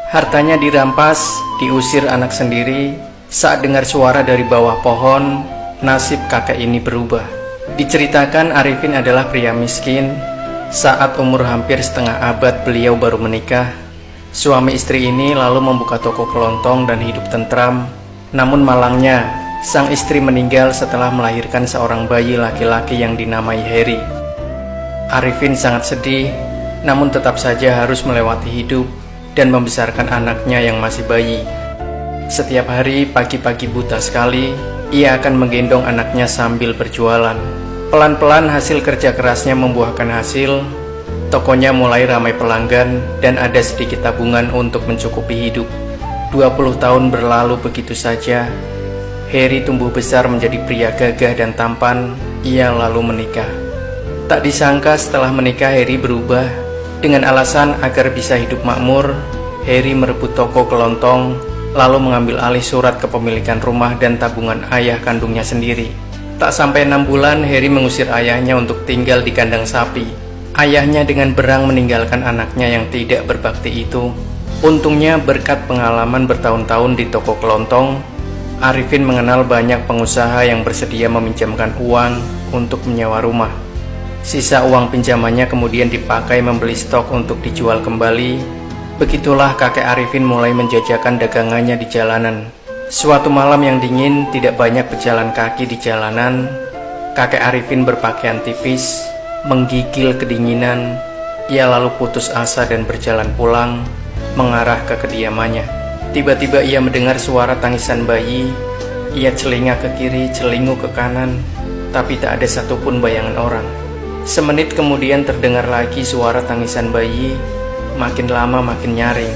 Hartanya dirampas, diusir anak sendiri. Saat dengar suara dari bawah pohon, nasib kakek ini berubah. Diceritakan Arifin adalah pria miskin. Saat umur hampir setengah abad beliau baru menikah. Suami istri ini lalu membuka toko kelontong dan hidup tentram. Namun malangnya, sang istri meninggal setelah melahirkan seorang bayi laki-laki yang dinamai Heri. Arifin sangat sedih, namun tetap saja harus melewati hidup dan membesarkan anaknya yang masih bayi. Setiap hari pagi-pagi buta sekali, ia akan menggendong anaknya sambil berjualan. Pelan-pelan hasil kerja kerasnya membuahkan hasil. Tokonya mulai ramai pelanggan dan ada sedikit tabungan untuk mencukupi hidup. 20 tahun berlalu begitu saja. Heri tumbuh besar menjadi pria gagah dan tampan. Ia lalu menikah. Tak disangka setelah menikah Heri berubah. Dengan alasan agar bisa hidup makmur, Heri merebut toko kelontong, lalu mengambil alih surat kepemilikan rumah dan tabungan ayah kandungnya sendiri. Tak sampai 6 bulan, Heri mengusir ayahnya untuk tinggal di kandang sapi. Ayahnya dengan berang meninggalkan anaknya yang tidak berbakti itu. Untungnya berkat pengalaman bertahun-tahun di toko kelontong, Arifin mengenal banyak pengusaha yang bersedia meminjamkan uang untuk menyewa rumah. Sisa uang pinjamannya kemudian dipakai membeli stok untuk dijual kembali. Begitulah kakek Arifin mulai menjajakan dagangannya di jalanan. Suatu malam yang dingin, tidak banyak berjalan kaki di jalanan. Kakek Arifin berpakaian tipis, menggigil kedinginan. Ia lalu putus asa dan berjalan pulang, mengarah ke kediamannya. Tiba-tiba ia mendengar suara tangisan bayi. Ia celingak ke kiri, celingu ke kanan, tapi tak ada satupun bayangan orang. Semenit kemudian terdengar lagi suara tangisan bayi, makin lama makin nyaring.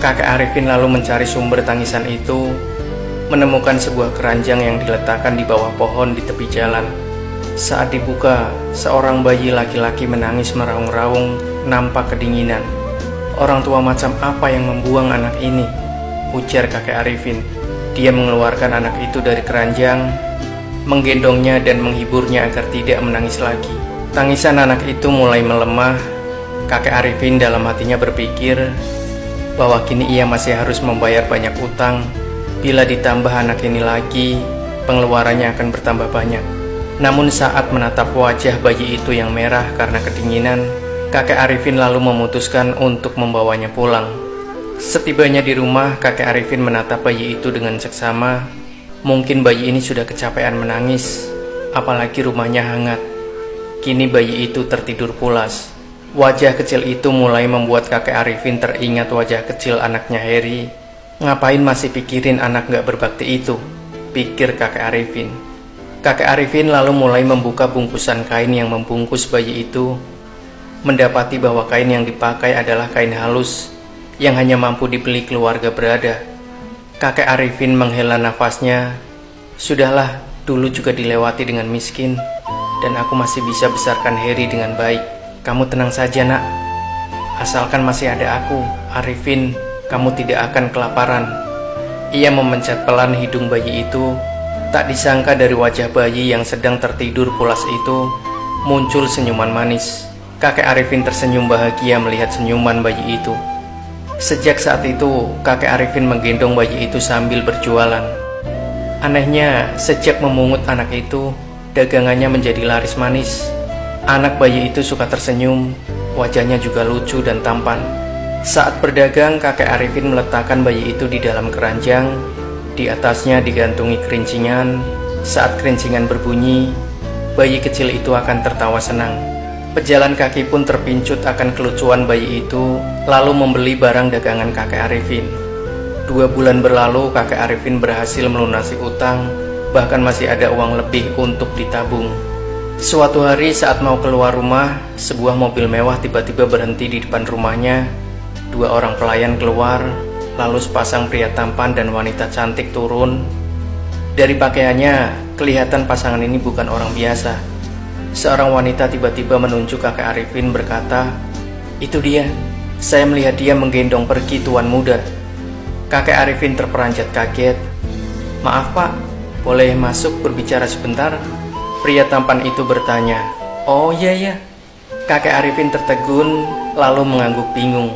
Kakek Arifin lalu mencari sumber tangisan itu, menemukan sebuah keranjang yang diletakkan di bawah pohon di tepi jalan. Saat dibuka, seorang bayi laki-laki menangis meraung-raung, nampak kedinginan. "Orang tua macam apa yang membuang anak ini?" ujar kakek Arifin. Dia mengeluarkan anak itu dari keranjang, menggendongnya dan menghiburnya agar tidak menangis lagi. Tangisan anak itu mulai melemah. Kakek Arifin dalam hatinya berpikir bahwa kini ia masih harus membayar banyak utang. Bila ditambah anak ini lagi, pengeluarannya akan bertambah banyak. Namun saat menatap wajah bayi itu yang merah karena kedinginan, kakek Arifin lalu memutuskan untuk membawanya pulang. Setibanya di rumah, kakek Arifin menatap bayi itu dengan seksama. Mungkin bayi ini sudah kecapean menangis, apalagi rumahnya hangat. Kini bayi itu tertidur pulas. Wajah kecil itu mulai membuat kakek Arifin teringat wajah kecil anaknya Heri. Ngapain masih pikirin anak gak berbakti itu? Pikir kakek Arifin. Kakek Arifin lalu mulai membuka bungkusan kain yang membungkus bayi itu. Mendapati bahwa kain yang dipakai adalah kain halus yang hanya mampu dibeli keluarga berada. Kakek Arifin menghela nafasnya. Sudahlah, dulu juga dilewati dengan miskin, dan aku masih bisa besarkan Heri dengan baik. Kamu tenang saja nak. Asalkan masih ada aku, Arifin, kamu tidak akan kelaparan. Ia memencet pelan hidung bayi itu. Tak disangka dari wajah bayi yang sedang tertidur pulas itu muncul senyuman manis. Kakek Arifin tersenyum bahagia melihat senyuman bayi itu. Sejak saat itu, kakek Arifin menggendong bayi itu sambil berjualan. Anehnya, sejak memungut anak itu, dagangannya menjadi laris manis. Anak bayi itu suka tersenyum, wajahnya juga lucu dan tampan. Saat berdagang, kakek Arifin meletakkan bayi itu di dalam keranjang. Di atasnya digantungi kerincingan. Saat kerincingan berbunyi, bayi kecil itu akan tertawa senang. Pejalan kaki pun terpincut akan kelucuan bayi itu, lalu membeli barang dagangan kakek Arifin. 2 bulan berlalu, kakek Arifin berhasil melunasi utang, bahkan masih ada uang lebih untuk ditabung. Suatu hari saat mau keluar rumah, sebuah mobil mewah tiba-tiba berhenti di depan rumahnya. 2 orang pelayan keluar, lalu sepasang pria tampan dan wanita cantik turun. Dari pakaiannya, kelihatan pasangan ini bukan orang biasa. Seorang wanita tiba-tiba menunjuk kakek Arifin berkata, "Itu dia, saya melihat dia menggendong pergi tuan muda." Kakek Arifin terperanjat kaget. "Maaf pak, boleh masuk berbicara sebentar?" Pria tampan itu bertanya. "Oh iya ya." Kakek Arifin tertegun lalu mengangguk bingung.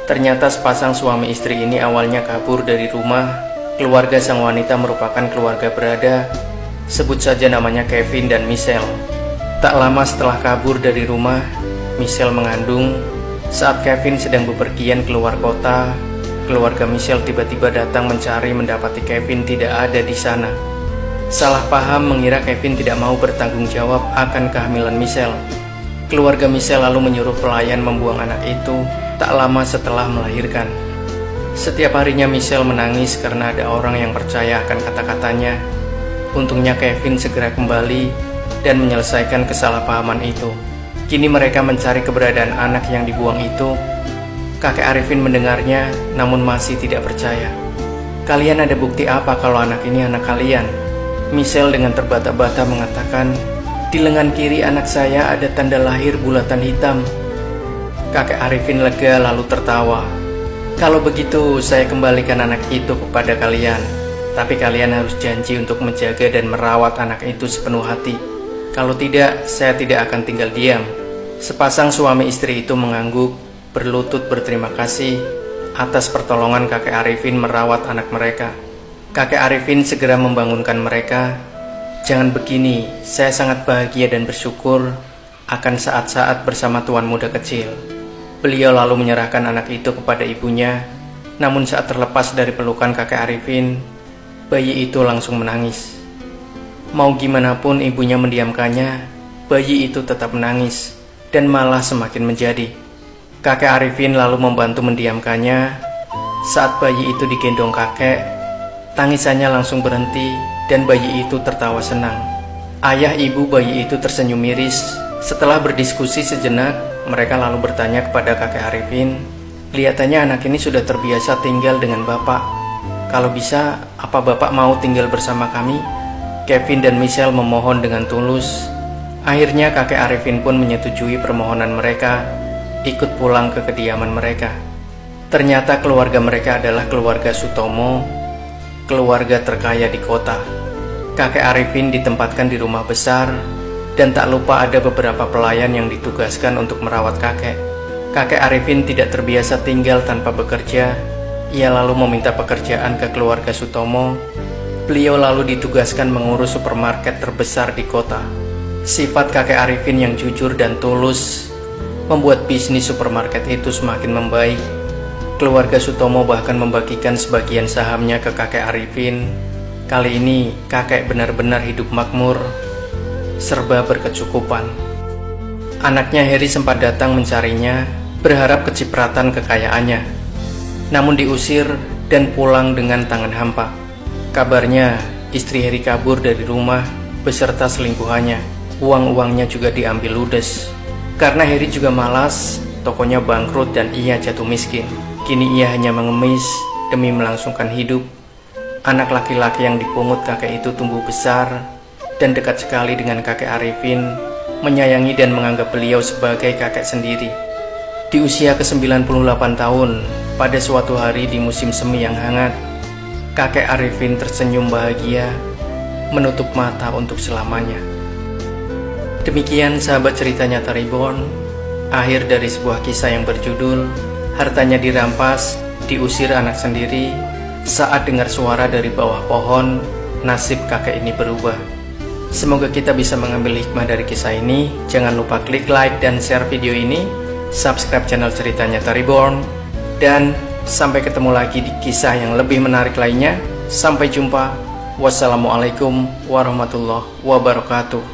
Ternyata sepasang suami istri ini awalnya kabur dari rumah. Keluarga sang wanita merupakan keluarga berada, sebut saja namanya Kevin dan Michelle. Tak lama setelah kabur dari rumah, Michelle mengandung. Saat Kevin sedang bepergian keluar kota, keluarga Michelle tiba-tiba datang mencari, mendapati Kevin tidak ada di sana. Salah paham mengira Kevin tidak mau bertanggung jawab akan kehamilan Michelle. Keluarga Michelle lalu menyuruh pelayan membuang anak itu tak lama setelah melahirkan. Setiap harinya Michelle menangis karena ada orang yang percaya akan kata-katanya. Untungnya Kevin segera kembali dan menyelesaikan kesalahpahaman itu. Kini mereka mencari keberadaan anak yang dibuang itu. Kakek Arifin mendengarnya namun masih tidak percaya. "Kalian ada bukti apa kalau anak ini anak kalian?" Michelle dengan terbata-bata mengatakan, "Di lengan kiri anak saya ada tanda lahir bulatan hitam." Kakek Arifin lega lalu tertawa. "Kalau begitu saya kembalikan anak itu kepada kalian. Tapi kalian harus janji untuk menjaga dan merawat anak itu sepenuh hati. Kalau tidak, saya tidak akan tinggal diam." Sepasang suami istri itu mengangguk, berlutut berterima kasih atas pertolongan kakek Arifin merawat anak mereka. Kakek Arifin segera membangunkan mereka. "Jangan begini, saya sangat bahagia dan bersyukur akan saat-saat bersama tuan muda kecil." Beliau lalu menyerahkan anak itu kepada ibunya. Namun saat terlepas dari pelukan kakek Arifin, bayi itu langsung menangis. Mau gimana pun ibunya mendiamkannya, bayi itu tetap menangis dan malah semakin menjadi. Kakek Arifin lalu membantu mendiamkannya. Saat bayi itu digendong kakek, tangisannya langsung berhenti dan bayi itu tertawa senang. Ayah ibu bayi itu tersenyum miris. Setelah berdiskusi sejenak, mereka lalu bertanya kepada kakek Arifin, "Kelihatannya anak ini sudah terbiasa tinggal dengan bapak. Kalau bisa, apa bapak mau tinggal bersama kami?" Kevin dan Michelle memohon dengan tulus. Akhirnya kakek Arifin pun menyetujui permohonan mereka, ikut pulang ke kediaman mereka. Ternyata keluarga mereka adalah keluarga Sutomo, keluarga terkaya di kota. Kakek Arifin ditempatkan di rumah besar, dan tak lupa ada beberapa pelayan yang ditugaskan untuk merawat kakek. Kakek Arifin tidak terbiasa tinggal tanpa bekerja. Ia lalu meminta pekerjaan ke keluarga Sutomo. Beliau lalu ditugaskan mengurus supermarket terbesar di kota. Sifat kakek Arifin yang jujur dan tulus membuat bisnis supermarket itu semakin membaik. Keluarga Sutomo bahkan membagikan sebagian sahamnya ke kakek Arifin. Kali ini kakek benar-benar hidup makmur, serba berkecukupan. Anaknya Heri sempat datang mencarinya, berharap kecipratan kekayaannya. Namun diusir dan pulang dengan tangan hampa. Kabarnya istri Heri kabur dari rumah beserta selingkuhannya. Uang-uangnya juga diambil ludes. Karena Heri juga malas, tokonya bangkrut dan ia jatuh miskin. Kini ia hanya mengemis demi melangsungkan hidup. Anak laki-laki yang dipungut kakek itu tumbuh besar dan dekat sekali dengan kakek Arifin, menyayangi dan menganggap beliau sebagai kakek sendiri. Di usia ke-98 tahun, pada suatu hari di musim semi yang hangat, kakek Arifin tersenyum bahagia, menutup mata untuk selamanya. Demikian sahabat cerita nyata Reborn, akhir dari sebuah kisah yang berjudul Hartanya Dirampas, Diusir Anak Sendiri. Saat dengar suara dari bawah pohon, nasib kakek ini berubah. Semoga kita bisa mengambil hikmah dari kisah ini. Jangan lupa klik like dan share video ini, subscribe channel Cerita Nyata Reborn, dan sampai ketemu lagi di kisah yang lebih menarik lainnya. Sampai jumpa. Wassalamualaikum warahmatullahi wabarakatuh.